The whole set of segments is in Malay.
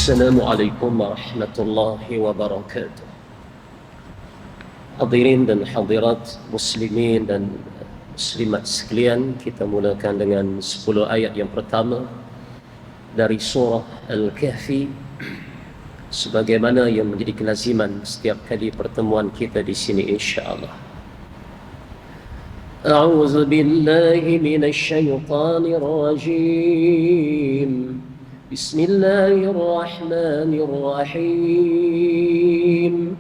Assalamualaikum warahmatullahi wabarakatuh. Hadirin dan hadirat muslimin dan muslimat sekalian, kita mulakan dengan 10 ayat yang pertama dari surah Al-Kahfi sebagaimana yang menjadi kelaziman setiap kali pertemuan kita di sini insya-Allah. A'udzu billahi minasy syaithanir rajim. Bismillahirrahmanirrahim.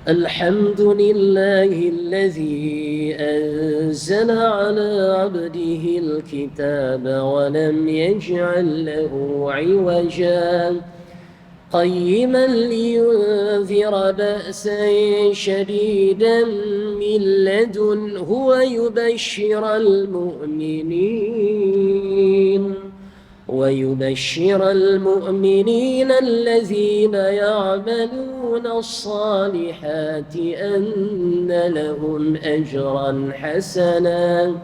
Alhamdulillahilladzi anzala ala 'abdihil kitaba wa lam yaj'al lahu 'iwajan قيما لينذر بأسا شديدا من لدنه ويبشر المؤمنين الذين يعملون الصالحات أن لهم أجرا حسنا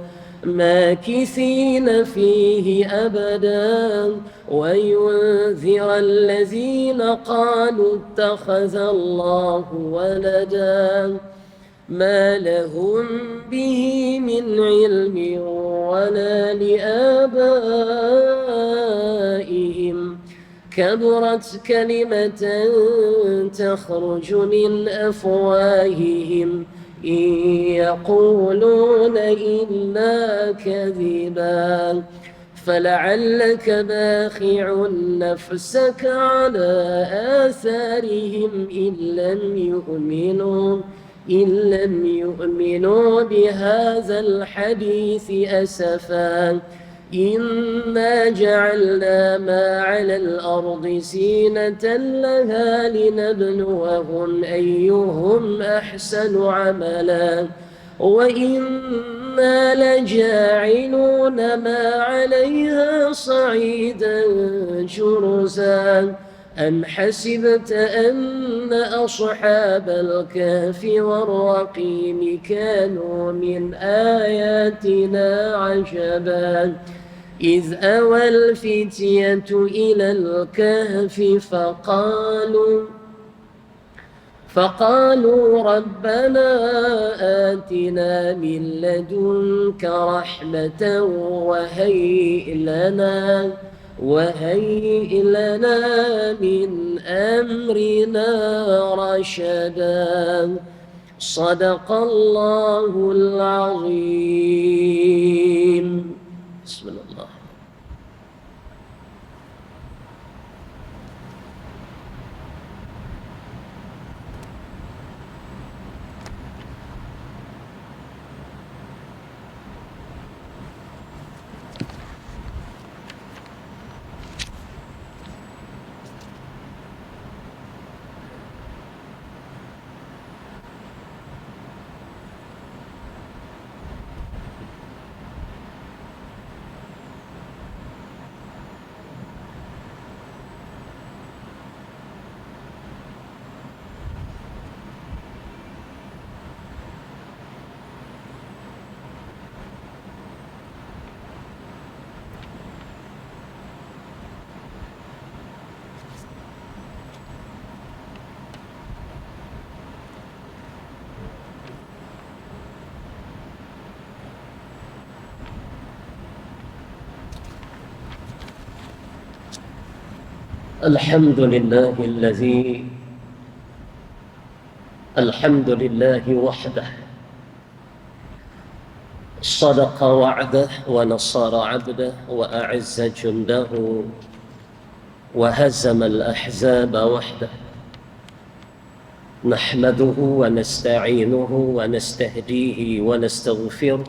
ماكثين فيه أبدا وينذر الذين قالوا اتخذ الله ولدا ما لهم به من علم ولا لآبائهم كبرت كلمة تخرج من أفواههم إن يقولون إلا كذبا فلعلك باخع نفسك على آثارهم إن لم يؤمنوا بهذا الحديث أسفا إنا جعلنا ما على الأرض زينة لها لنبلوهم أيهم أحسن عملا وإنا لجاعلون ما عليها صعيدا جرزا أم حسبت أن أصحاب الكهف والرقيم كانوا من آياتنا عجبا إذ أوى الفتية إلى الكهف فقالوا ربنا آتنا من لدنك رحمة وهيئ لنا من أمرنا رشدا صدق الله العظيم. بسم الله. الحمد لله وحده صدق وعده ونصر عبده وأعز جنده وهزم الأحزاب وحده نحمده ونستعينه ونستهديه ونستغفره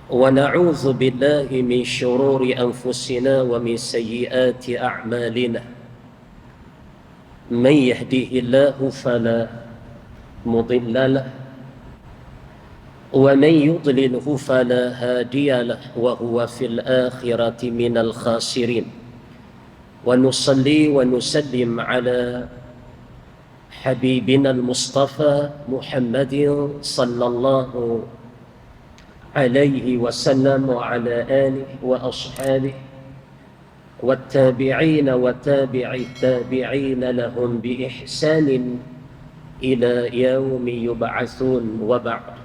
ونعوذ بالله من شرور أنفسنا ومن سيئات أعمالنا من يهده الله فلا مضل له ومن يضلله فلا هادي له وهو في الآخرة من الخاسرين ونصلي ونسلم على حبيبنا المصطفى محمد صلى الله عليه وسلم وعلى آله وأصحابه والتابعين وتابع التابعين لهم بإحسان إلى يوم يبعثون وبعد.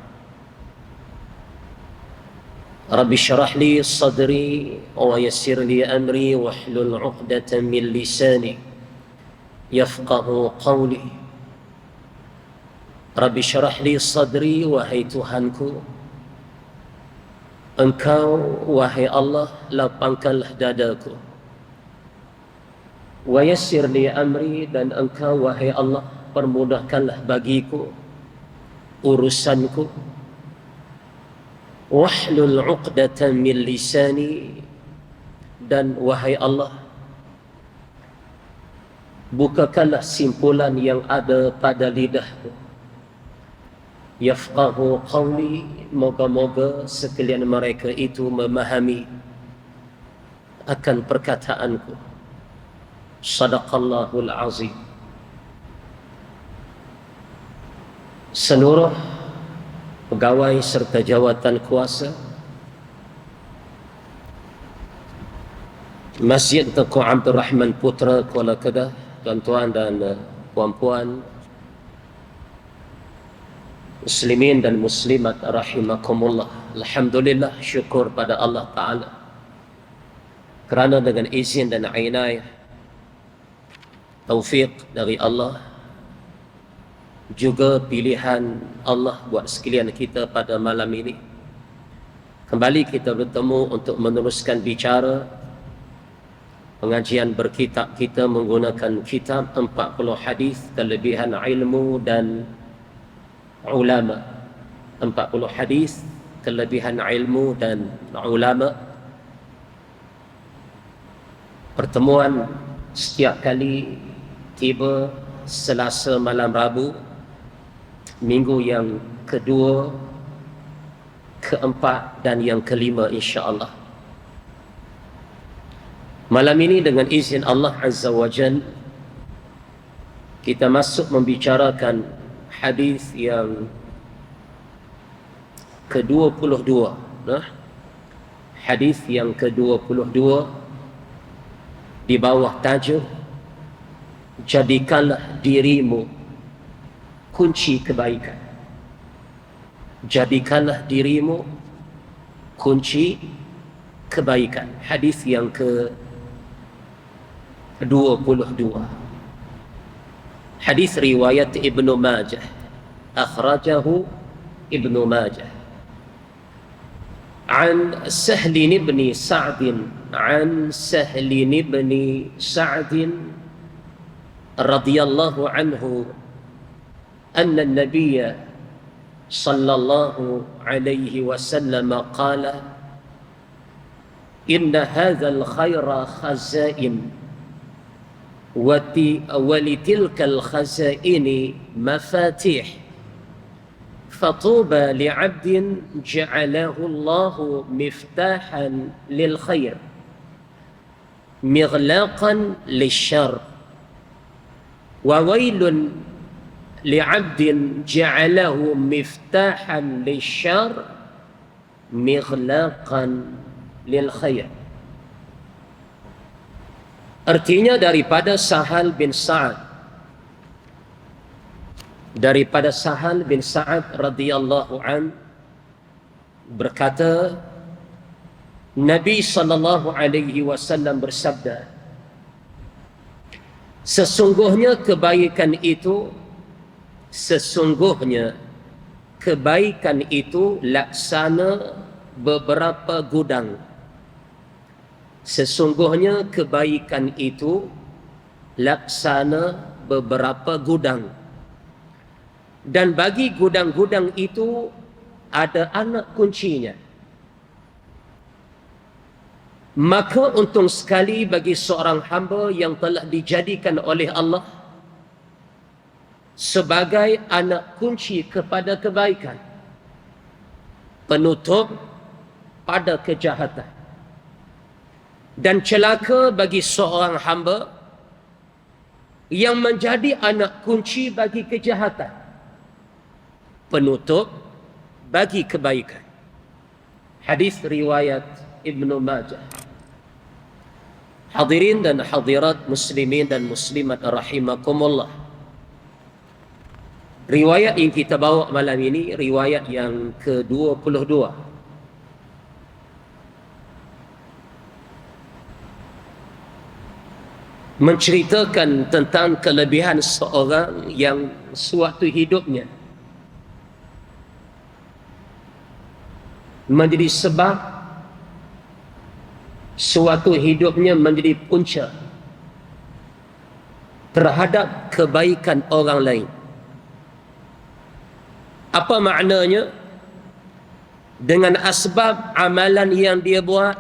رب اشرح لي صدري ويسر لي أمري واحلل عقدة من لساني يفقه قولي. رب اشرح لي صدري, wahai Tuhanku, Engkau wahai Allah lapangkanlah dadaku. Wa yassir li amri, dan Engkau wahai Allah permudahkanlah bagiku urusanku. Wahlul 'uqdatan min lisani, dan wahai Allah bukakanlah simpulan yang ada pada lidahku. Yafqahu qawli, moga-moga sekalian mereka itu memahami akan perkataanku. Sadaqallahul azim. Seluruh pegawai serta jawatan kuasa Masjid Tengku Abdul Rahman Putra Kuala Kedah, tuan-tuan dan puan-puan, muslimin dan muslimat rahimakumullah. Alhamdulillah, syukur pada Allah Ta'ala kerana dengan izin dan inayah, taufiq dari Allah, juga pilihan Allah buat sekalian kita pada malam ini, kembali kita bertemu untuk meneruskan bicara pengajian berkitab kita menggunakan kitab 40 hadis kelebihan ilmu dan ulama. 40 hadis kelebihan ilmu dan ulama. Pertemuan setiap kali tiba Selasa malam Rabu, minggu yang kedua, keempat dan yang kelima, insya-Allah. Malam ini dengan izin Allah Azza wa Jal, kita masuk membicarakan hadis yang ke-22. Hadis yang ke-22 di bawah tajuk jadikanlah dirimu kunci kebaikan. Jadikanlah dirimu kunci kebaikan. Hadis yang ke-22. Hadis riwayat Ibnu Majah, akhrajahu Ibnu Majah. An Sahl bin Sa'd, an Sahl bin Sa'd radhiyallahu anhu, anna an-nabiy sallallahu alaihi wasallam qala, inna hadzal khaira khazain ولتلك الخزائن مفاتيح فطوبى لعبد جعله الله مفتاحا للخير مغلاقا للشر وويل لعبد جعله مفتاحا للشر مغلاقا للخير. Artinya daripada Sahal bin Sa'ad, daripada Sahal bin Sa'ad radhiyallahu an berkata, Nabi sallallahu alaihi wasallam bersabda, sesungguhnya kebaikan itu laksana beberapa gudang. Sesungguhnya kebaikan itu laksana beberapa gudang, dan bagi gudang-gudang itu ada anak kuncinya. Maka untung sekali bagi seorang hamba yang telah dijadikan oleh Allah sebagai anak kunci kepada kebaikan, penutup pada kejahatan. Dan celaka bagi seorang hamba yang menjadi anak kunci bagi kejahatan, penutup bagi kebaikan. Hadis riwayat Ibnu Majah. Hadirin dan hadirat muslimin dan muslimat rahimakumullah. Riwayat yang kita bawa malam ini riwayat yang ke-22. Menceritakan tentang kelebihan seorang yang suatu hidupnya menjadi sebab suatu hidupnya menjadi punca terhadap kebaikan orang lain. Apa maknanya? Dengan asbab amalan yang dia buat,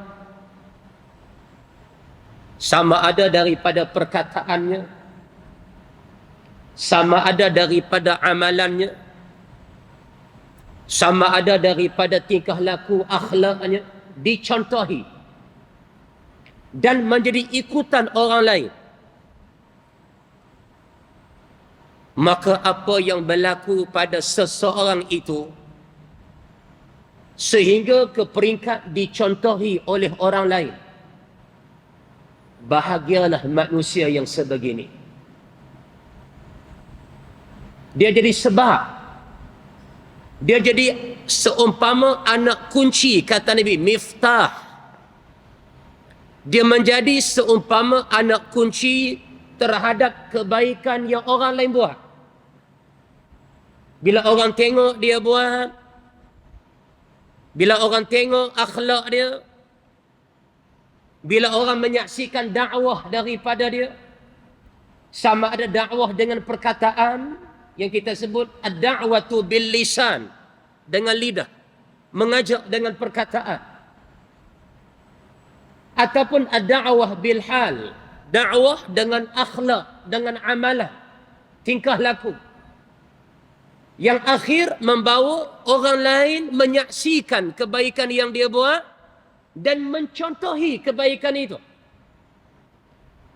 sama ada daripada perkataannya, sama ada daripada amalannya, sama ada daripada tingkah laku akhlaknya, dicontohi dan menjadi ikutan orang lain. Maka apa yang berlaku pada seseorang itu sehingga ke peringkat dicontohi oleh orang lain, bahagialah manusia yang sebegini. Dia jadi sebab, dia jadi seumpama anak kunci, kata Nabi, miftah. Dia menjadi seumpama anak kunci terhadap kebaikan yang orang lain buat. Bila orang tengok dia buat, bila orang tengok akhlak dia, bila orang menyaksikan dakwah daripada dia, sama ada dakwah dengan perkataan yang kita sebut ad-da'watu bil lisan, dengan lidah, mengajak dengan perkataan, ataupun ad-da'wah bil hal, dakwah dengan akhlak, dengan amalan, tingkah laku, yang akhir membawa orang lain menyaksikan kebaikan yang dia buat dan mencontohi kebaikan itu.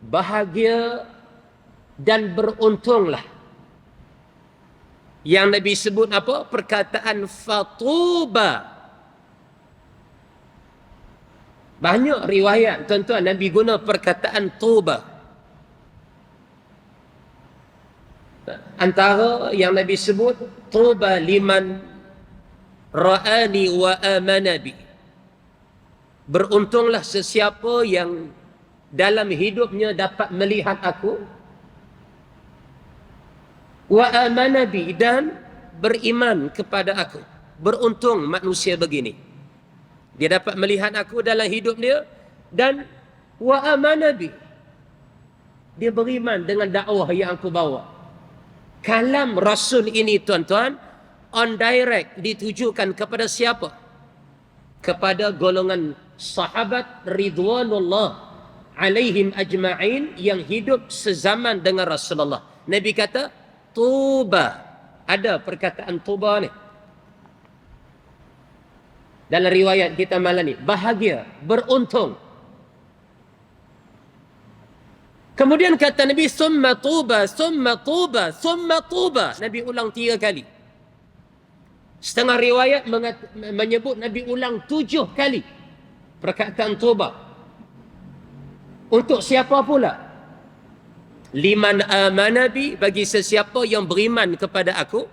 Bahagia dan beruntunglah. Yang Nabi sebut apa? Perkataan fatuba. Banyak riwayat tuan-tuan Nabi guna perkataan tuba. Antara yang Nabi sebut, tuba liman ra'ani wa amana bi. Beruntunglah sesiapa yang dalam hidupnya dapat melihat aku, wa amana bi, dan beriman kepada aku. Beruntung manusia begini. Dia dapat melihat aku dalam hidup dia, dan wa amana bi, dia beriman dengan dakwah yang aku bawa. Kalam Rasul ini tuan-tuan, on direct ditujukan kepada siapa? Kepada golongan sahabat ridwanullah alaihim ajma'in yang hidup sezaman dengan Rasulullah. Nabi kata, tuba. Ada perkataan tuba ni dalam riwayat kita malam ni. Bahagia, beruntung. Kemudian kata Nabi, summa tuba, summa tuba, summa tuba. Nabi ulang 3 kali. Setengah riwayat menyebut Nabi ulang 7 kali perkataan tuba. Untuk siapa pula? Liman amana bi, bagi sesiapa yang beriman kepada aku.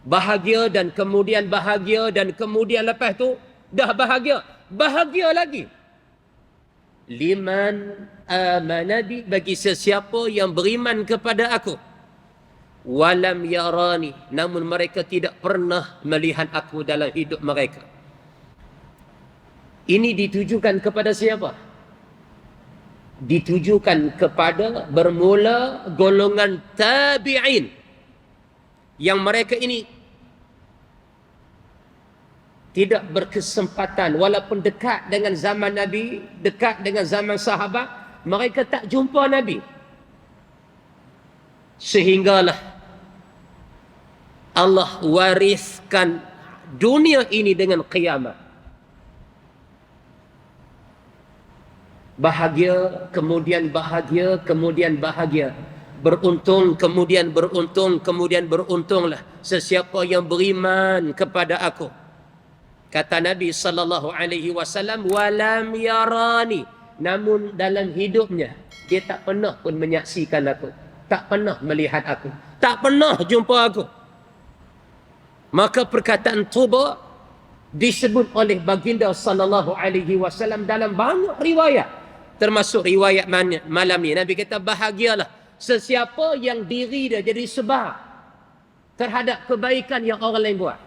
Bahagia dan kemudian bahagia dan kemudian lepas tu dah bahagia. Bahagia lagi. Liman amana bi, bagi sesiapa yang beriman kepada aku. Walam yarani, namun mereka tidak pernah melihat aku dalam hidup mereka. Ini ditujukan kepada siapa? Ditujukan kepada bermula golongan tabi'in, yang mereka ini tidak berkesempatan, walaupun dekat dengan zaman Nabi, dekat dengan zaman sahabat, mereka tak jumpa Nabi. Sehinggalah Allah wariskan dunia ini dengan kiamat. Bahagia, kemudian bahagia, kemudian bahagia. Beruntung, kemudian beruntung, kemudian beruntunglah sesiapa yang beriman kepada aku. Kata Nabi sallallahu alaihi wasallam, walam yarani, namun dalam hidupnya dia tak pernah pun menyaksikan aku, tak pernah melihat aku, tak pernah jumpa aku. Maka perkataan tuba disebut oleh baginda sallallahu alaihi wasallam dalam banyak riwayat, termasuk riwayat malam ni Nabi kata, bahagialah sesiapa yang diri dia jadi sebab terhadap kebaikan yang orang lain buat.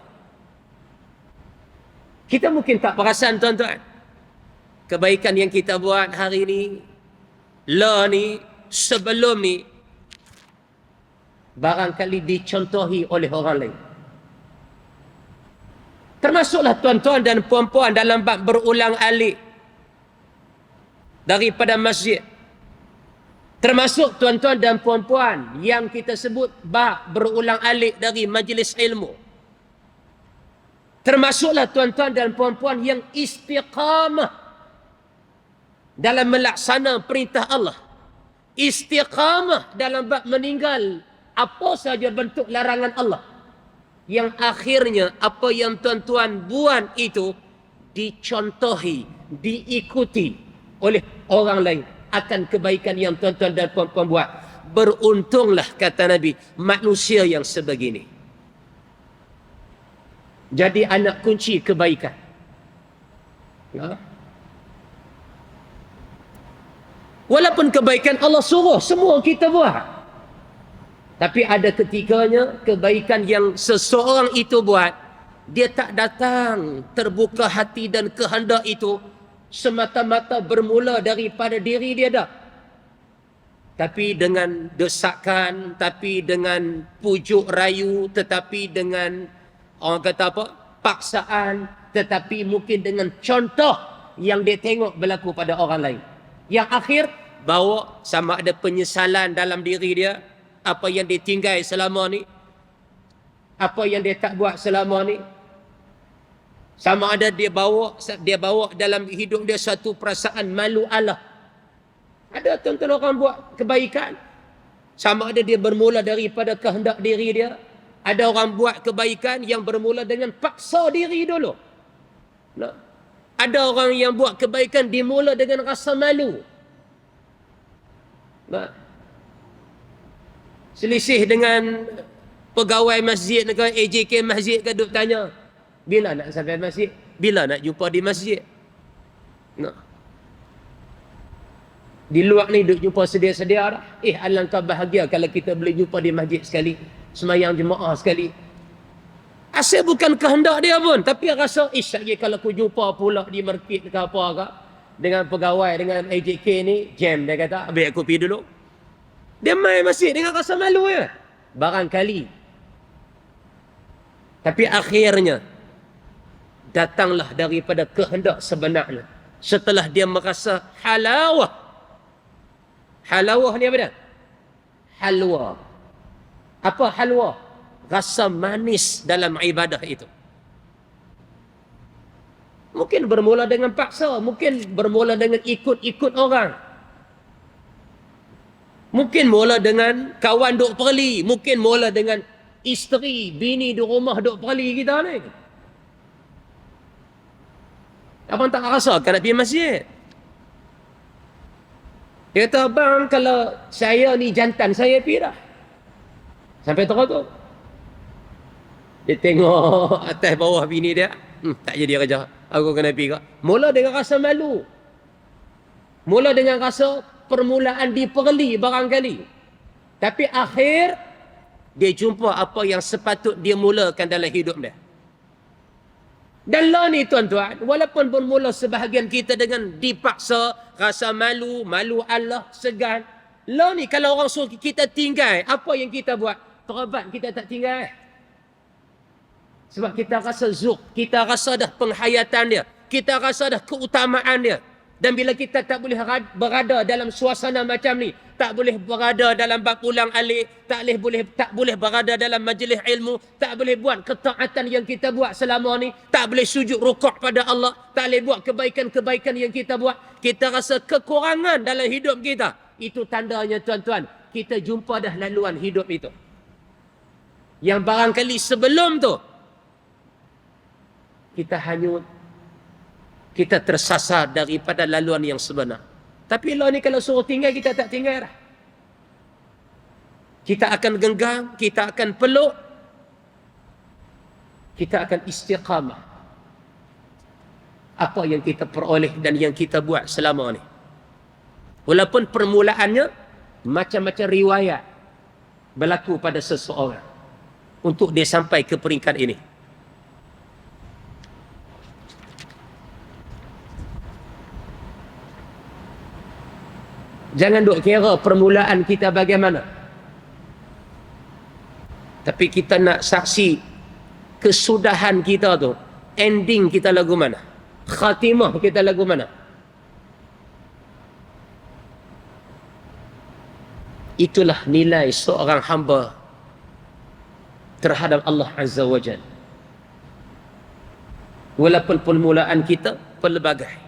Kita mungkin tak perasan tuan-tuan, kebaikan yang kita buat hari ni, ni, sebelum ni, barangkali dicontohi oleh orang lain. Termasuklah tuan-tuan dan puan-puan dalam bab berulang alik daripada masjid. Termasuk tuan-tuan dan puan-puan yang kita sebut bab berulang alik dari majlis ilmu. Termasuklah tuan-tuan dan puan-puan yang istiqamah dalam melaksana perintah Allah. Istiqamah dalam bab meninggal apa saja bentuk larangan Allah. Yang akhirnya apa yang tuan-tuan buat itu dicontohi, diikuti oleh orang lain akan kebaikan yang tuan-tuan dan puan-puan buat. Beruntunglah, kata Nabi, manusia yang sebegini. Jadi anak kunci kebaikan. Ya. Walaupun kebaikan Allah suruh semua kita buat, tapi ada ketikanya kebaikan yang seseorang itu buat, dia tak datang terbuka hati dan kehendak itu semata-mata bermula daripada diri dia dah. Tapi dengan desakan, tapi dengan pujuk rayu, tetapi dengan orang kata apa? Paksaan, tetapi mungkin dengan contoh yang dia tengok berlaku pada orang lain. Yang akhir bawa sama ada penyesalan dalam diri dia, apa yang dia tinggal selama ni, apa yang dia tak buat selama ni. Sama ada dia bawa dalam hidup dia satu perasaan malu Allah. Ada tuan-tuan orang buat kebaikan, sama ada dia bermula daripada kehendak diri dia. Ada orang buat kebaikan yang bermula dengan paksa diri dulu. Nah, ada orang yang buat kebaikan dimula dengan rasa malu. Nah, selisih dengan pegawai masjid ke AJK masjid ke, duk tanya, bila nak sampai masjid? Bila nak jumpa di masjid? Nah, di luar ni duk jumpa sedia-sedia dah. Alangkah bahagia kalau kita boleh jumpa di masjid sekali, semayang jemaah sekali. Asal bukan kehendak dia pun, tapi rasa lagi kalau aku jumpa pula di market ke apa ke dengan pegawai, dengan AJK ni, jam, dia kata, ambil aku pergi dulu. Dia main masjid dengan rasa malu ya, barangkali. Tapi akhirnya datanglah daripada kehendak sebenarnya. Setelah dia merasa halawah. Halawah ni apa dah? Halwa. Apa halwa? Rasa manis dalam ibadah itu. Mungkin bermula dengan paksa, mungkin bermula dengan ikut-ikut orang. Mungkin mula dengan kawan duk perli, mungkin mula dengan isteri, bini di rumah duk perli kita ni. Abang tak rasa kan nak pergi masjid? Dia kata, abang kalau saya ni jantan, saya pergi dah. Sampai teratur. Dia tengok atas bawah bini dia, tak jadi kerja, aku kena pergi. Mula dengan rasa malu. Mula dengan rasa permulaan diperli barangkali. Tapi akhir, dia jumpa apa yang sepatut dia mulakan dalam hidup dia. Dan lah ni tuan-tuan, walaupun bermula sebahagian kita dengan dipaksa, rasa malu, malu Allah, segan. Lah ni kalau orang suruh kita tinggal, apa yang kita buat? Terabat kita tak tinggal. Sebab kita rasa zuk, kita rasa dah penghayatan dia, kita rasa dah keutamaan dia. Dan bila kita tak boleh berada dalam suasana macam ni, tak boleh berada dalam bab ulang alik, tak boleh berada dalam majlis ilmu, tak boleh buat ketaatan yang kita buat selama ni, tak boleh sujud rukuk pada Allah, tak boleh buat kebaikan-kebaikan yang kita buat, kita rasa kekurangan dalam hidup kita. Itu tandanya tuan-tuan, kita jumpa dah laluan hidup itu. Yang barangkali sebelum tu, kita hanyut, kita tersasar daripada laluan yang sebenar. Tapi Allah ni kalau suruh tinggal, kita tak tinggal dah. Kita akan genggam, kita akan peluk, kita akan istiqamah. Apa yang kita peroleh dan yang kita buat selama ni. Walaupun permulaannya macam-macam riwayat berlaku pada seseorang untuk dia sampai ke peringkat ini. Jangan duk kira permulaan kita bagaimana. Tapi kita nak saksi kesudahan kita tu. Ending kita lagu mana? Khatimah kita lagu mana? Itulah nilai seorang hamba terhadap Allah Azza wa Jalla. Walaupun permulaan kita pelbagai.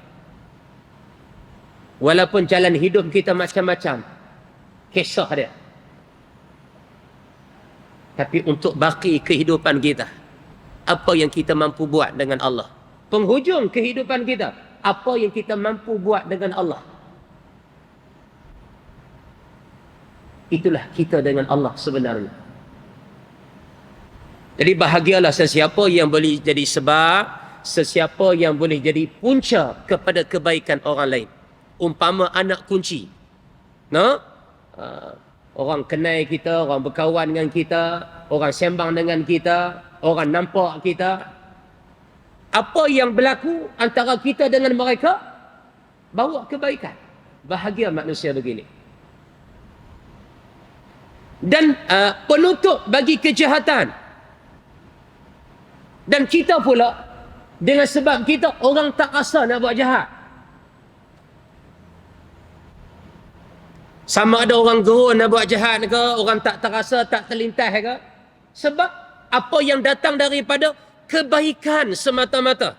Walaupun jalan hidup kita macam-macam, kisah dia. Tapi untuk baki kehidupan kita, apa yang kita mampu buat dengan Allah. Penghujung kehidupan kita, apa yang kita mampu buat dengan Allah. Itulah kita dengan Allah sebenarnya. Jadi bahagialah sesiapa yang boleh jadi sebab, sesiapa yang boleh jadi punca kepada kebaikan orang lain. Umpama anak kunci. No? Orang kenal kita, orang berkawan dengan kita, orang sembang dengan kita, orang nampak kita. Apa yang berlaku antara kita dengan mereka, bawa kebaikan. Bahagia manusia begini. Dan penutup bagi kejahatan. Dan kita pula, dengan sebab kita, orang tak rasa nak buat jahat. Sama ada orang gerun nak buat jahat ke, orang tak terasa, tak terlintas ke. Sebab apa yang datang daripada kebaikan semata-mata.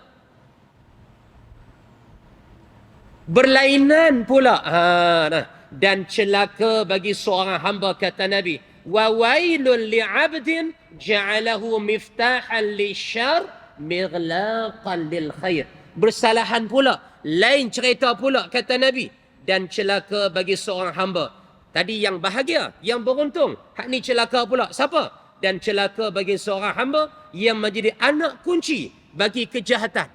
Berlainan pula. Dan celaka bagi seorang hamba, kata Nabi. Wa wailun li'abdin ja'alahu miftahan lisyar mighlaqan lil khair. Bersalahan pula. Lain cerita pula, kata Nabi. Dan celaka bagi seorang hamba. Tadi yang bahagia, yang beruntung. Hak ni celaka pula. Siapa? Dan celaka bagi seorang hamba yang menjadi anak kunci bagi kejahatan.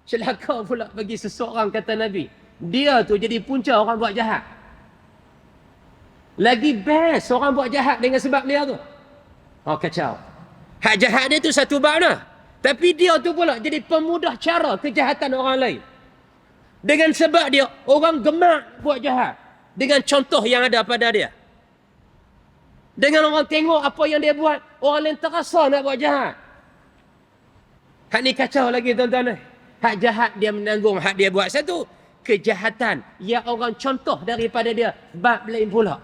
Celaka pula bagi seseorang, kata Nabi. Dia tu jadi punca orang buat jahat. Lagi best orang buat jahat dengan sebab dia tu. Oh, kacau. Hak jahat dia tu satu bab dah. Tapi dia tu pula jadi pemudah cara kejahatan orang lain. Dengan sebab dia, orang gemak buat jahat. Dengan contoh yang ada pada dia. Dengan orang tengok apa yang dia buat, orang lain terasa nak buat jahat. Hak ni kacau lagi, tuan-tuan. Hak jahat dia menanggung, hak dia buat satu. Kejahatan yang orang contoh daripada dia, bab lain pula.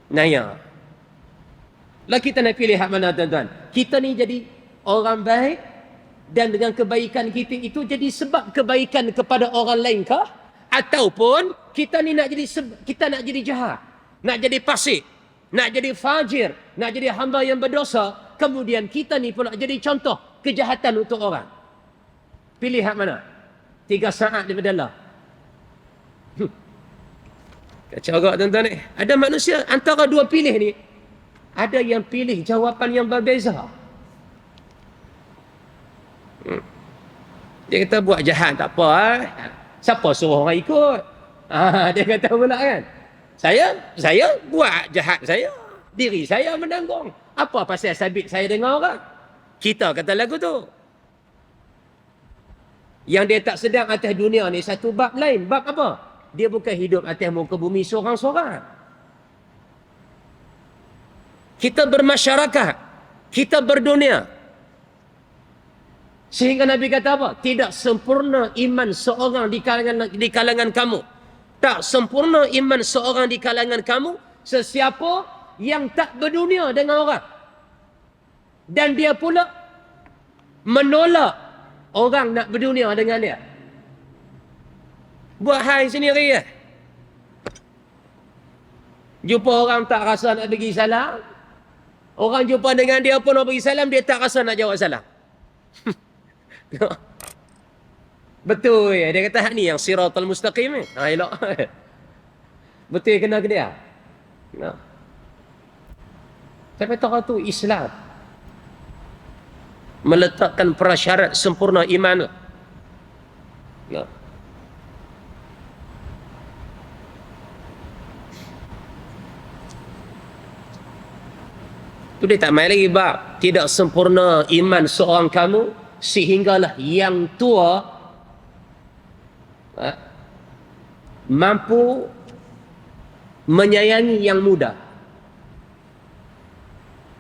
Naya. Lah kita nak pilih hak mana, tuan-tuan? Kita ni jadi orang baik, dan dengan kebaikan kita itu jadi sebab kebaikan kepada orang lain kah? Ataupun kita ni nak jadi jahat, nak jadi fasik, nak jadi fajir, nak jadi hamba yang berdosa, kemudian kita ni pula jadi contoh kejahatan untuk orang. Pilih hak mana? 3 saat daripada Allah. Kacau agak, tuan-tuan ni. Ada manusia antara dua pilih ni, ada yang pilih jawapan yang berbeza. Dia kata buat jahat tak apa. Siapa suruh orang ikut? Dia kata pula kan. Saya buat jahat saya. Diri saya menanggung. Apa pasal sabit saya dengan orang? Kita kata lagu tu. Yang dia tak sedang atas dunia ni satu bab lain. Bab apa? Dia bukan hidup atas muka bumi seorang-seorang. Kita bermasyarakat. Kita berdunia. Sehingga Nabi kata apa? Tidak sempurna iman seorang di kalangan kamu. Tak sempurna iman seorang di kalangan kamu sesiapa yang tak berdunia dengan orang. Dan dia pula menolak orang nak berdunia dengan dia. Buat hai sendiri ya. Jumpa orang tak rasa nak bagi salam. Orang jumpa dengan dia pun nak bagi salam, dia tak rasa nak jawab salam. Betul ya. Dia kata hak ni yang siratal mustaqim ni. Ha, elok. Betul kena ke dia. Nah. Tapi tahu tu Islam meletakkan prasyarat sempurna iman. Nah. Tu dia tak main lagi bab tidak sempurna iman seorang kamu sehinggalah yang tua mampu menyayangi yang muda,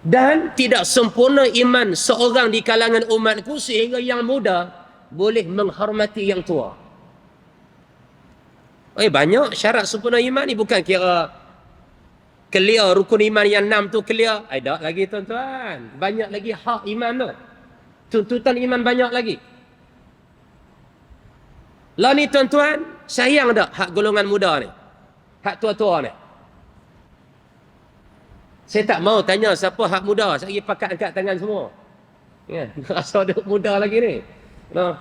dan tidak sempurna iman seorang di kalangan umatku sehingga yang muda boleh menghormati yang tua. Banyak syarat sempurna iman ni, bukan kira clear rukun iman yang 6 tu clear. Tak lagi tuan-tuan. Banyak lagi hak iman tu. Tuntutan iman banyak lagi. Lah ni tuan-tuan, sayang tak hak golongan muda ni? Hak tua-tua ni? Saya tak mau tanya siapa hak muda. Saya pergi pakat angkat tangan semua. Ya, rasa duk muda lagi ni. Nah.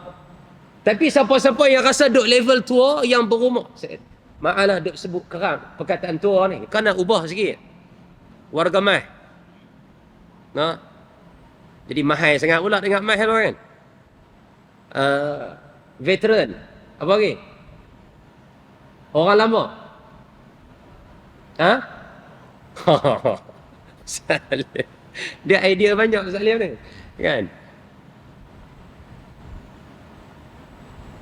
Tapi siapa-siapa yang rasa duk level tua yang berumur. Maaflah duk sebut keram perkataan tua ni. Kena ubah sikit. Warga mah. Nah. Jadi mahal sangat pula dengan mahal tu kan. Veteran. Apa lagi? Orang lama. Ha? Salim. Dia idea banyak Salim ni. Kan?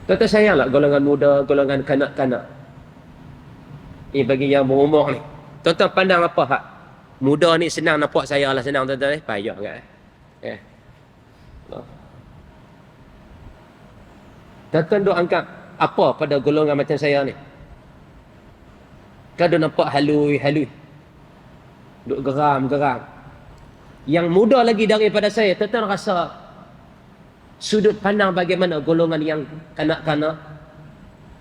Tuan-tuan sayanglah golongan muda, golongan kanak-kanak. Ini bagi yang berumur ni. Tuan-tuan pandang apa hak? Muda ni senang nampak saya lah senang tuan-tuan. Payah kan? Tuan-tuan duk angkat apa pada golongan macam saya ni? Kan duk nampak halui-halui. Duk geram-geram. Yang muda lagi daripada saya, tuan-tuan rasa sudut pandang bagaimana golongan yang kanak-kanak,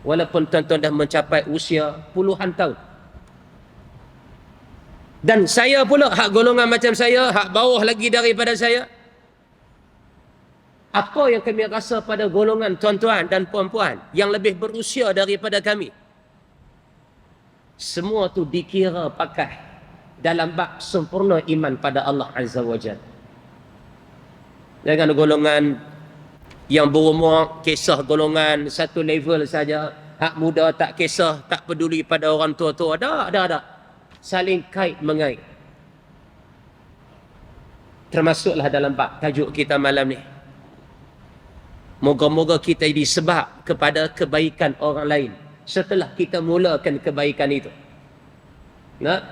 walaupun tuan-tuan dah mencapai usia puluhan tahun. Dan saya pula, hak golongan macam saya, hak bawah lagi daripada saya. Apa yang kami rasa pada golongan tuan-tuan dan puan-puan yang lebih berusia daripada kami? Semua tu dikira pakai dalam bab sempurna iman pada Allah Azza wa Jalla. Dengan golongan yang berumur, kisah golongan satu level saja. Hak muda tak kisah, tak peduli pada orang tua-tua. Dah. Saling kait mengait. Termasuklah dalam bab tajuk kita malam ni. Moga-moga kita jadi sebab kepada kebaikan orang lain setelah kita mulakan kebaikan itu. Nah,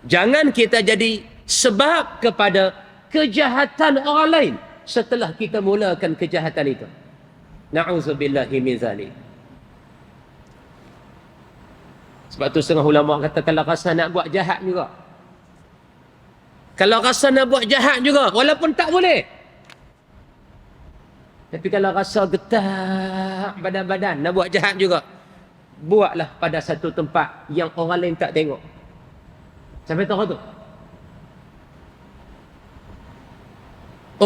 jangan kita jadi sebab kepada kejahatan orang lain setelah kita mulakan kejahatan itu. Na'udzubillahi min zalik. Sebab tu setengah ulama kata kalau rasa nak buat jahat juga. Kalau rasa nak buat jahat juga walaupun tak boleh. Tapi kalau rasa getah badan-badan nak buat jahat juga, buatlah pada satu tempat yang orang lain tak tengok. Sampai tahu tu.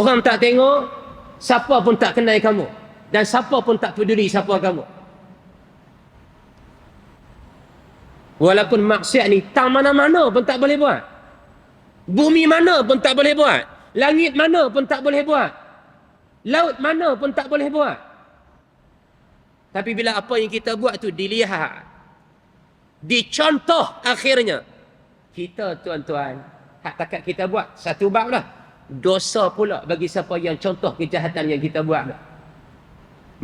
Orang tak tengok, siapa pun tak kenal kamu. Dan siapa pun tak peduli siapa kamu. Walaupun maksiat ni tang mana-mana pun tak boleh buat. Bumi mana pun tak boleh buat. Langit mana pun tak boleh buat. Laut mana pun tak boleh buat. Tapi bila apa yang kita buat tu dilihat, dicontoh akhirnya, kita tuan-tuan, hak takat kita buat satu bab lah. Dosa pula bagi siapa yang contoh kejahatan yang kita buat.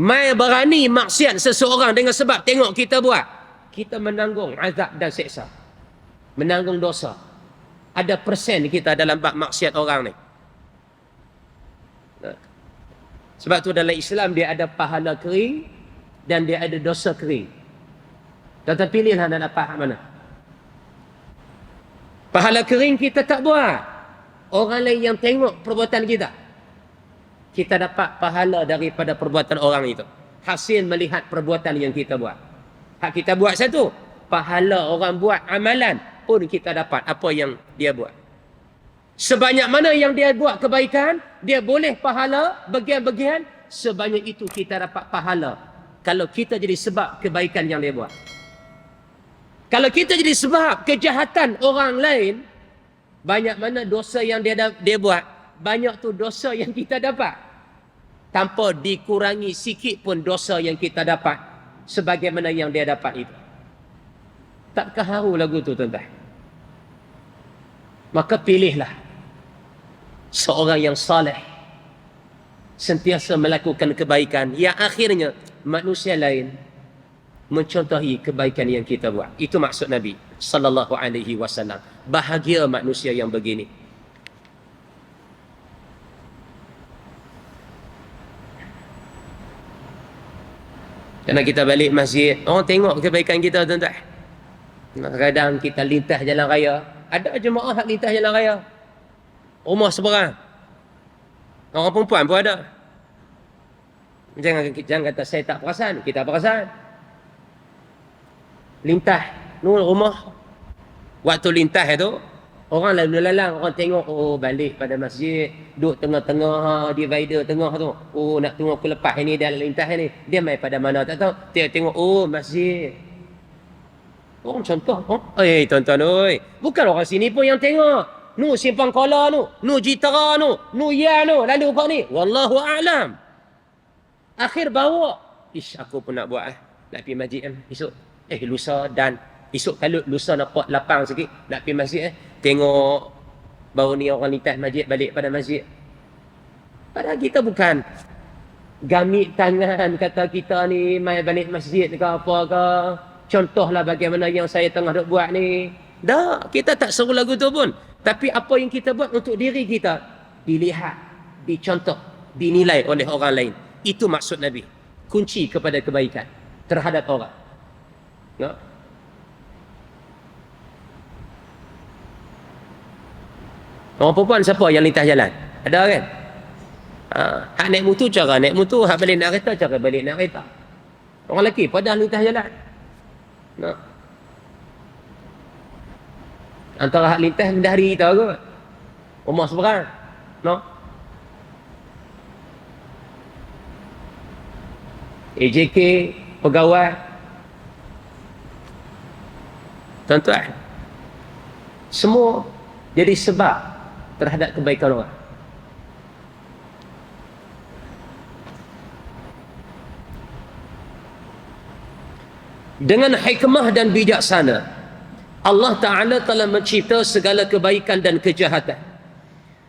Mai berani maksiat seseorang dengan sebab tengok kita buat, kita menanggung azab dan seksa. Menanggung dosa. Ada persen kita dalam bab maksiat orang ni. Sebab tu dalam Islam dia ada pahala kering dan dia ada dosa kering. Tuan-tuan pilihlah nak dapat hak mana. Pahala kering kita tak buat. Orang lain yang tengok perbuatan kita, kita dapat pahala daripada perbuatan orang itu. Hasil melihat perbuatan yang kita buat. Hak kita buat satu, pahala orang buat amalan pun kita dapat apa yang dia buat. Sebanyak mana yang dia buat kebaikan, dia boleh pahala bagian-bagian, sebanyak itu kita dapat pahala kalau kita jadi sebab kebaikan yang dia buat. Kalau kita jadi sebab kejahatan orang lain, banyak mana dosa yang dia buat, banyak tu dosa yang kita dapat. Tanpa dikurangi sikit pun dosa yang kita dapat sebagaimana yang dia dapat itu. Takkah haru lagu tu tuan-tuan? Maka pilihlah seorang yang saleh, sentiasa melakukan kebaikan, yang akhirnya manusia lain mencontohi kebaikan yang kita buat. Itu maksud Nabi sallallahu alaihi wasallam. Bahagia manusia yang begini. Karena kita balik masjid, orang tengok kebaikan kita tuan-tuan. Kadang kita lintas jalan raya, ada jemaah hak lintas jalan raya, rumah seberang, orang perempuan pun ada. Jangan kata saya tak perasan, kita perasan. Lintas rumah, waktu lintas itu orang lalu lalang, orang tengok, oh balik pada masjid, duduk tengah-tengah divider tengah tu, oh nak tunggu aku lepas ini dah lintas ni, dia main pada mana tak tahu, tengok oh masjid. Orang contoh, tuan-tuan oi, bukan orang sini pun yang tengok. Nu Simpang Kuala nu Jitera nu ya lalu kau ni, wallahu a'lam. Akhir bawa, aku pun nak buat nak pergi masjid esok. Lusa dan esok kalau lusa nampak lapang sikit nak pergi masjid tengok baru ni orang lintas masjid balik pada masjid. Padahal kita bukan gamit tangan kata kita ni mai balik masjid ke apa ke. Contohlah bagaimana yang saya tengah duk buat ni. Dah, kita tak seru lagu tu pun. Tapi apa yang kita buat untuk diri kita dilihat, dicontoh, dinilai oleh orang lain. Itu maksud Nabi. Kunci kepada kebaikan terhadap orang. No? Orang perempuan siapa yang lintas jalan? Ada kan? Hak naik motor cara naik motor, hak balik nak kereta cara balik nak kereta. Orang lelaki pada lintas jalan. No. Antara hak lintas dari kita ke? Rumah seberang. No. AJK, pegawai. Tuan-tuan, semua jadi sebab terhadap kebaikan orang. Dengan hikmah dan bijaksana, Allah Ta'ala telah mencipta segala kebaikan dan kejahatan.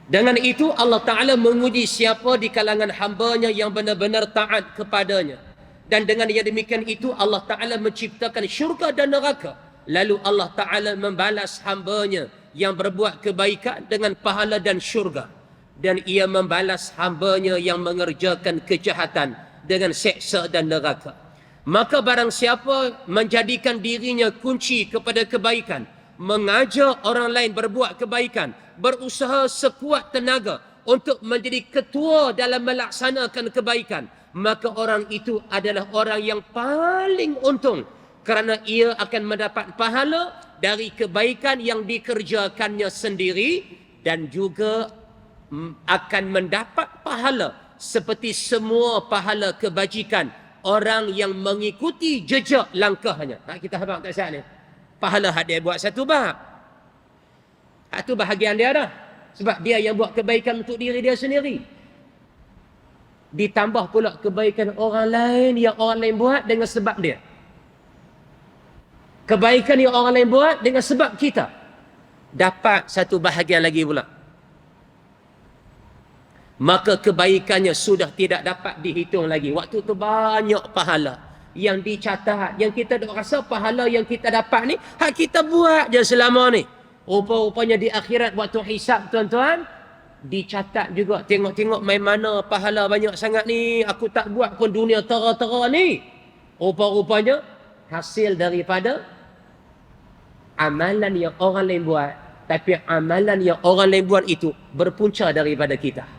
Dengan itu Allah Ta'ala menguji siapa di kalangan hamba-Nya yang benar-benar taat kepadanya. Dan dengan yang demikian itu Allah Ta'ala menciptakan syurga dan neraka. Lalu Allah Ta'ala membalas hamba-Nya yang berbuat kebaikan dengan pahala dan syurga. Dan ia membalas hamba-Nya yang mengerjakan kejahatan dengan seksa dan neraka. Maka barang siapa menjadikan dirinya kunci kepada kebaikan, mengajar orang lain berbuat kebaikan, berusaha sekuat tenaga untuk menjadi ketua dalam melaksanakan kebaikan, maka orang itu adalah orang yang paling untung kerana ia akan mendapat pahala dari kebaikan yang dikerjakannya sendiri dan juga akan mendapat pahala seperti semua pahala kebajikan orang yang mengikuti jejak langkahnya. Kita faham tak sihat ni? Pahala hak dia buat satu bab. Hak tu bahagian dia dah. Sebab dia yang buat kebaikan untuk diri dia sendiri. Ditambah pula kebaikan orang lain yang orang lain buat dengan sebab dia. Kebaikan yang orang lain buat dengan sebab kita. Dapat satu bahagian lagi pula. Maka kebaikannya sudah tidak dapat dihitung lagi. Waktu tu banyak pahala yang dicatat, yang kita rasa pahala yang kita dapat ni hak kita buat je selama ni. Rupa-rupanya di akhirat waktu hisab tuan-tuan dicatat juga. Tengok-tengok main mana pahala banyak sangat ni, aku tak buat pun dunia tera-tera ni. Rupa-rupanya hasil daripada amalan yang orang lain buat. Tapi amalan yang orang lain buat itu berpunca daripada kita.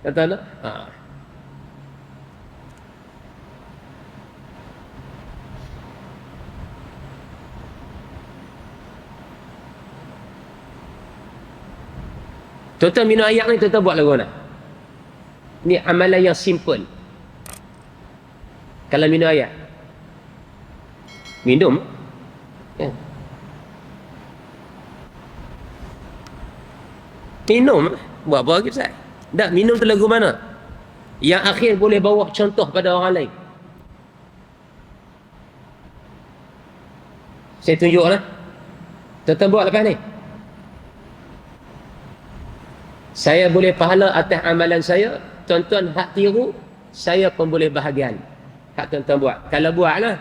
Kata tak? Tuan-tuan minum air ni tuan-tuan buat lagu nak. Ni amalan yang simple. Kalau minum air, minum. Ya. Minum. Buat apa lagi Ustaz? Tak, minum tu lagu mana? Yang akhir boleh bawa contoh pada orang lain. Saya tunjuklah. Tuan-tuan buat lepas ni. Saya boleh pahala atas amalan saya. Tuan-tuan hak tiru, saya pun boleh bahagian. Hak tuan-tuan buat. Kalau buatlah.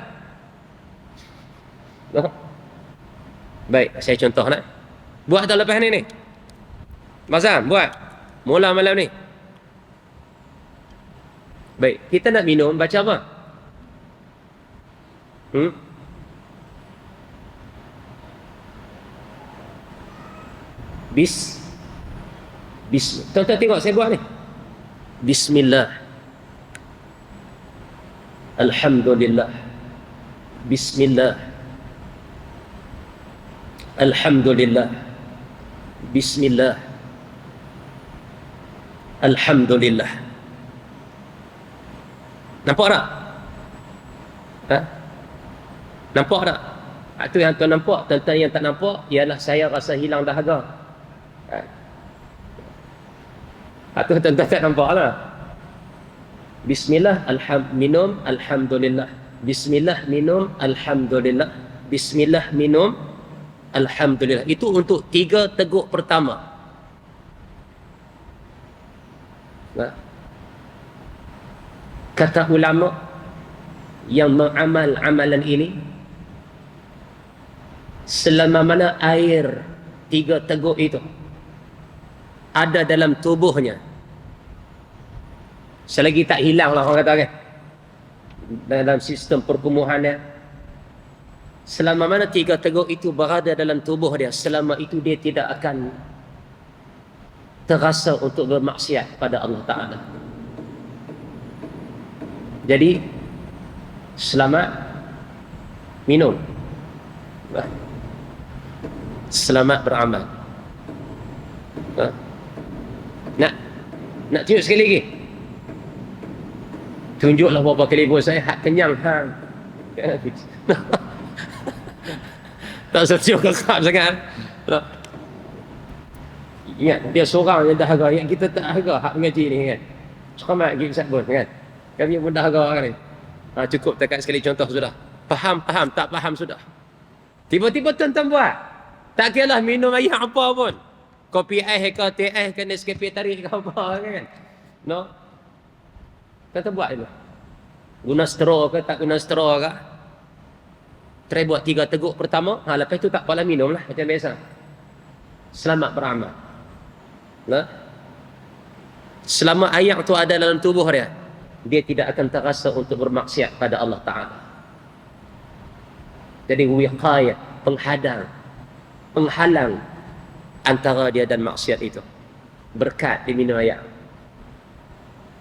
Baik, saya contoh nak. Buat tak lepas ni. Mazam, buat. Mula malam ni. Baik, kita nak minum, baca apa? Tuan-tuan tengok saya buat ni. Bismillah. Alhamdulillah. Bismillah. Alhamdulillah. Bismillah. Alhamdulillah. Nampak tak? Ha? Nampak tak? Itu yang tuan nampak. Tuan-tuan yang tak nampak ialah saya rasa hilang dahaga. Itu tuan-tuan tak nampak lah. Bismillah, minum, Alhamdulillah. Bismillah, minum, Alhamdulillah. Bismillah, minum, Alhamdulillah. Itu untuk 3 teguk pertama. Kata ulama yang mengamal amalan ini, selama mana air 3 teguk itu ada dalam tubuhnya, selagi tak hilang lah orang kata kan, dalam sistem perkumuhannya, selama mana 3 teguk itu berada dalam tubuh dia, selama itu dia tidak akan terasa untuk bermaksiat pada Allah Ta'ala. Jadi selamat minum, selamat beramal. Nak tunjuk sekali lagi? Tunjuklah berapa kali pun saya hak kenyang hang. Tak setia kekap sangat. Ingat dia seorang yang dahaga, yang kita tak dahaga hak mengaji ni kan. Selamat lagi Ustaz pun kan. Kami pun dahaga kan ni. Cukup dekat sekali contoh sudah. Faham, tak faham sudah. Tiba-tiba tuan-tuan buat. Tak kira lah minum air apa pun. Kopi ais ke teh ais ke Nescafe tarik ke apa kan. No. Tuan-tuan buat dulu. Guna straw ke tak guna straw ke. Try buat 3 teguk pertama. Lepas tu tak apalah minum lah macam biasa. Selamat beramal. Nah. Selama air tu ada dalam tubuh dia, dia tidak akan terasa untuk bermaksiat pada Allah Ta'ala. Jadi wiqayah, penghalang antara dia dan maksiat itu. Berkat diminum air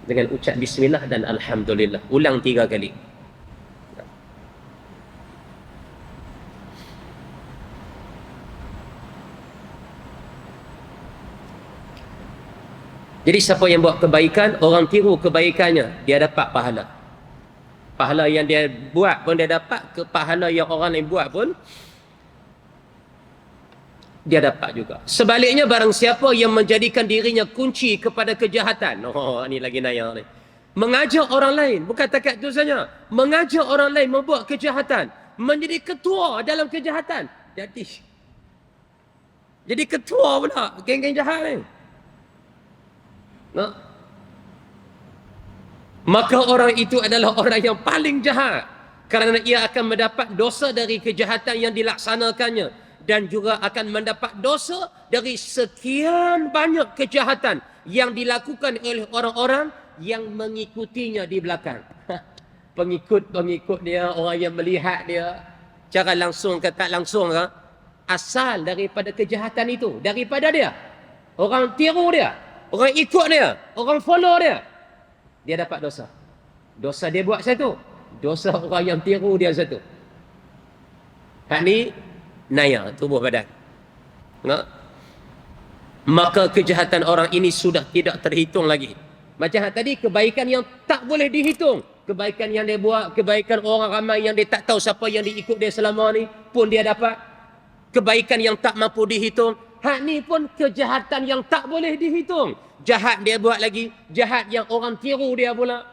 dengan ucap bismillah dan alhamdulillah. Ulang 3 kali. Jadi siapa yang buat kebaikan, orang tiru kebaikannya, dia dapat pahala. Pahala yang dia buat pun dia dapat, pahala yang orang lain buat pun dia dapat juga. Sebaliknya, barang siapa yang menjadikan dirinya kunci kepada kejahatan, ni lagi naya ni, mengajar orang lain, bukan takat itu saja, mengajar orang lain membuat kejahatan, menjadi ketua dalam kejahatan, jadi ketua pula geng-geng jahat ni. Maka orang itu adalah orang yang paling jahat, kerana ia akan mendapat dosa dari kejahatan yang dilaksanakannya, dan juga akan mendapat dosa dari sekian banyak kejahatan yang dilakukan oleh orang-orang yang mengikutinya di belakang. Pengikut-pengikut dia, orang yang melihat dia, cara langsung ke tak langsung ke, asal daripada kejahatan itu, daripada dia. Orang tiru dia, orang ikut dia, orang follow dia, dia dapat dosa. Dosa dia buat satu, dosa orang yang tiru dia satu. Hak ni naya tubuh badan. Maka kejahatan orang ini sudah tidak terhitung lagi. Macam tadi, kebaikan yang tak boleh dihitung, Kebaikan yang dia buat, kebaikan orang ramai yang dia tak tahu siapa yang diikut dia selama ni pun dia dapat. Kebaikan yang tak mampu dihitung. Hak ni pun kejahatan yang tak boleh dihitung. Jahat dia buat lagi. Jahat yang orang tiru dia pula.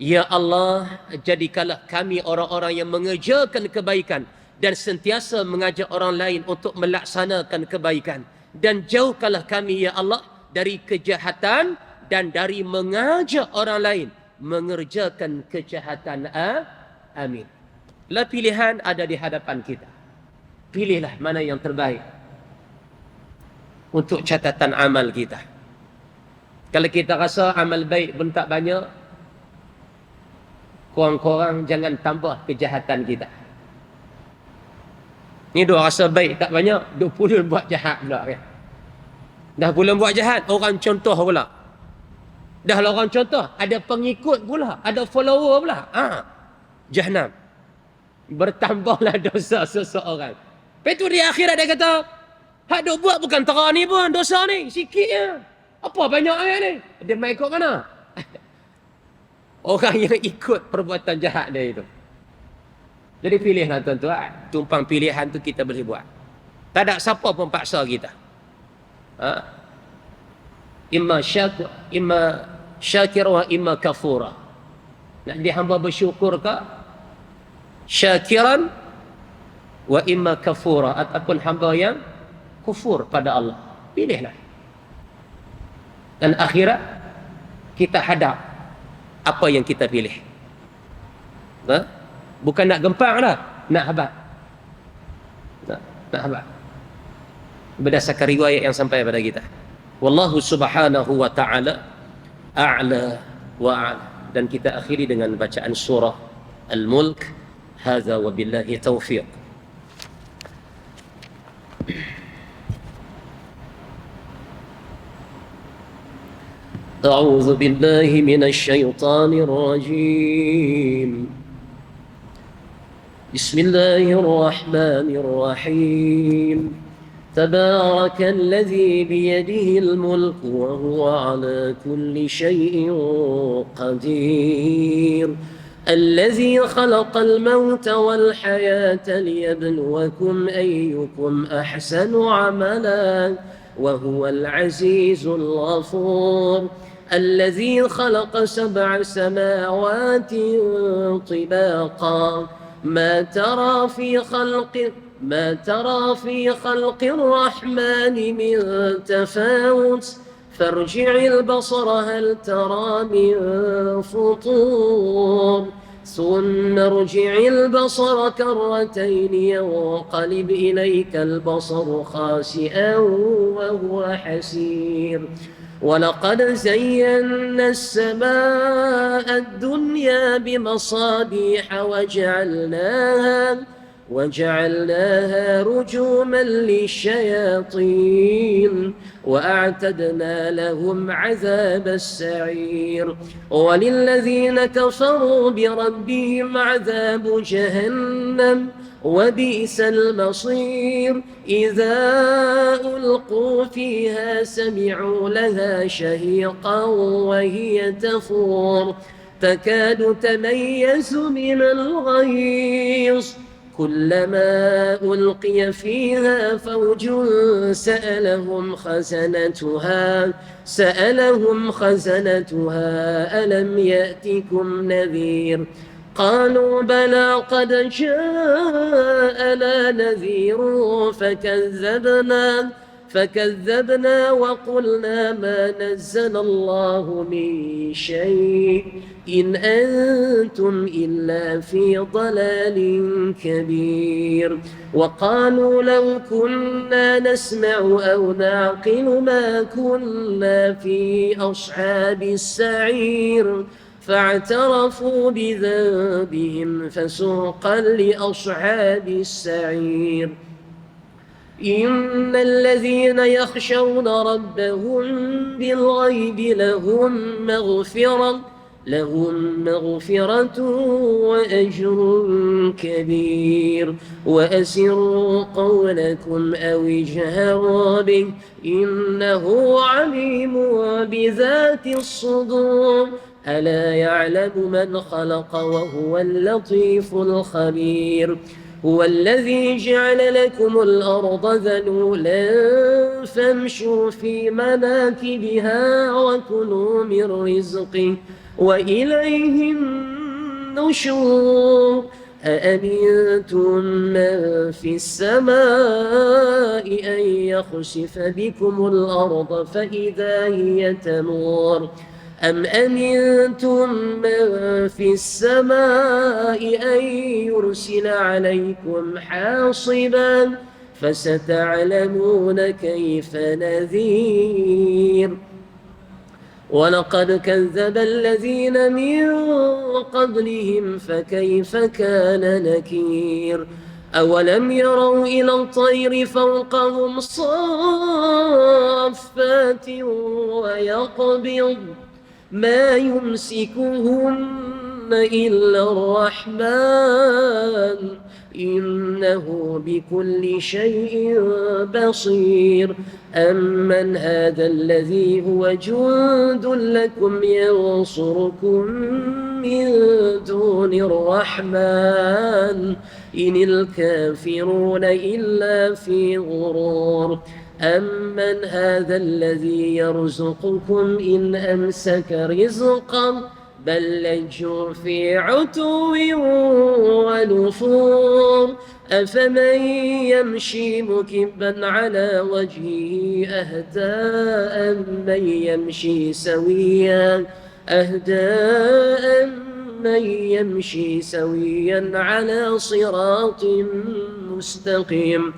Ya Allah, jadikanlah kami orang-orang yang mengerjakan kebaikan dan sentiasa mengajak orang lain untuk melaksanakan kebaikan. Dan jauhkanlah kami, ya Allah, dari kejahatan dan dari mengajak orang lain mengerjakan kejahatan. Amin. La pilihan ada di hadapan kita. Pilihlah mana yang terbaik untuk catatan amal kita. Kalau kita rasa amal baik pun tak banyak, korang-korang jangan tambah kejahatan kita. Ni dua rasa baik tak banyak, 20 buat jahat pula kan. Dah pula buat jahat, orang contoh pula. Dah lah orang contoh, ada pengikut pula, ada follower pula. Jahannam. Bertambahlah dosa seseorang. Lepas tu di akhirat dia kata, hak duk buat bukan tera ni pun, dosa ni sikit je. Apa banyak ni? Dia main ikut mana? Orang yang ikut perbuatan jahat dia itu. Jadi pilihlah tuan-tuan. Tumpang pilihan tu kita boleh buat. Tak ada siapa pun paksa kita. Imma syakir wa imma kafura. Nak dia hamba bersyukur ke? Syakiran wa imma kafura, ataupun hamba yang kufur pada Allah. Pilihlah. Dan akhirat kita hadap apa yang kita pilih. Bukan nak gempang lah, nak habaq. Nak habaq. Berdasarkan riwayat yang sampai pada kita. Wallahu subhanahu wa ta'ala a'la wa a'la. Dan kita akhiri dengan bacaan surah Al-Mulk. Hadza wa billahi taufiq. أعوذ بالله من الشيطان الرجيم بسم الله الرحمن الرحيم تبارك الذي بيده الملك وهو على كل شيء قدير الذي خلق الموت والحياة ليبلوكم أيكم أحسن عملا وهو العزيز الغفور الذي خلق 7 سماوات طباقا ما ترى في خلق الرحمن من تفاوت فارجع البصر هل ترى من فطور ثم ارجع البصر كرتين ينقلب إليك البصر خاسئا وهو حسير ولقد زينا السماء الدنيا بمصابيح وجعلناها رجوما للشياطين وأعتدنا لهم عذاب السعير وللذين كفروا بربهم عذاب جهنم وبئس المصير إذا ألقوا فيها سمعوا لها شهيقا وهي تفور تكاد تميز من الغيظ كلما ألقي فيها فوج سألهم خزنتها ألم يأتكم نذير قالوا بلى قد جاءنا نذير فكذبنا وقلنا ما نزل الله من شيء إن أنتم إلا في ضلال كبير وقالوا لو كنا نسمع أو نعقل ما كنا في أصحاب السعير فاعترفوا بذنبهم فسوقا لأصحاب السعير إن الذين يخشون ربهم بالغيب لهم لهم مغفرة وأجر كبير. وأسروا قولكم أو اجهروا به إنه عليم بذات الصدور. ألا يعلم من خلق وهو اللطيف الخبير. هو الذي جعل لكم الأرض ذلولا فامشوا في مناكبها وكلوا من رزقه وإليه النشور. أأمنتم من في السماء أن يخسف بكم الأرض فإذا هي تمور أم أمنتم من في السماء أن يرسل عليكم حاصبا فستعلمون كيف نذير. ولقد كذب الذين من قبلهم فكيف كان نكير. أولم يروا إلى الطير فوقهم صافات ويقبض ما يمسكهن إلا الرحمن إنه بكل شيء بصير. أمن هذا الذي هو جند لكم ينصركم من دون الرحمن إن الكافرون إلا في غرور. أمن هذا الذي يرزقكم إن أمسك رزقا بل لجوا في عتو ونفور. أفمن يمشي مكبا على وجهه أهدى من يمشي سويا على صراط مستقيم.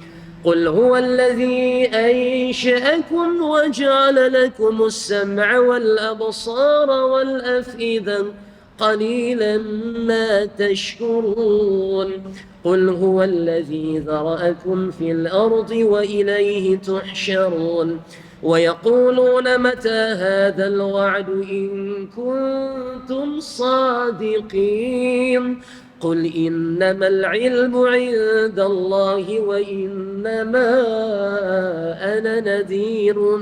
قل هو الذي أنشأكم وجعل لكم السمع والأبصار والأفئدة قليلا ما تشكرون. قل هو الذي ذرأكم في الأرض وإليه تحشرون. ويقولون متى هذا الوعد إن كنتم صادقين. قل إنما العلم عند الله وإنما أنا نذير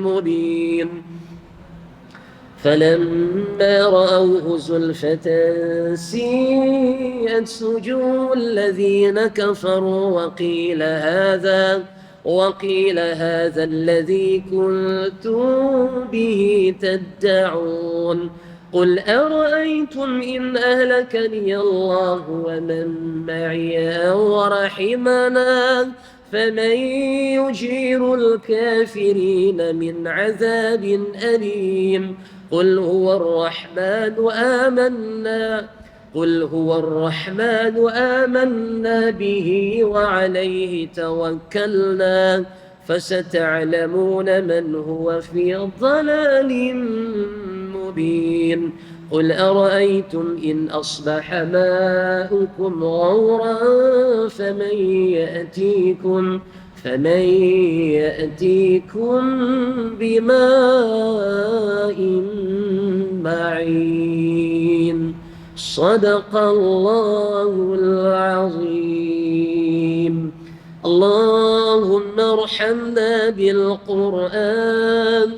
مبين. فلما رأوه زلفة سيئت وجوه الذين كفروا وقيل هذا الذي كنتم به تدعون. قل أرأيتم إن أهلكني الله ومن معي أو رحمنا فمن يجير الكافرين من عذاب أليم. قل هو الرحمن آمنا به وعليه توكلنا فستعلمون من هو في ضلال مبين. قل أرأيتم إن أصبح ماؤكم غورا فمن يأتيكم بماء معين. صدق الله العظيم. اللهم ارحمنا بالقرآن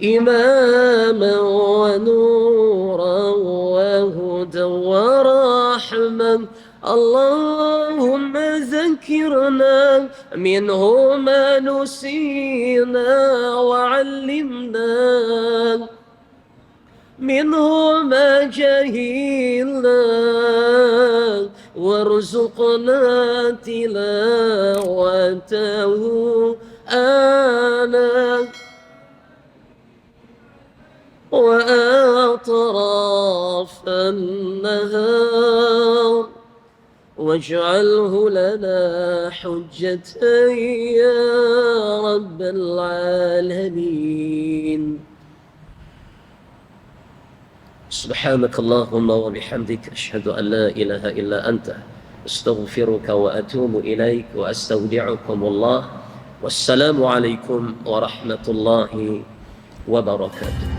إماما ونورا وهدى ورحمة. اللهم ذكرنا منه ما نسينا وعلمنا منه ما جهلنا وارزقنا تلاوته آناء وأطراف النهار واجعله لنا حجة يا رب العالمين. سبحانك اللهم وبحمدك أشهد أن لا إله إلا أنت أستغفرك وأتوب إليك وأستودعكم الله. والسلام عليكم ورحمة الله وبركاته.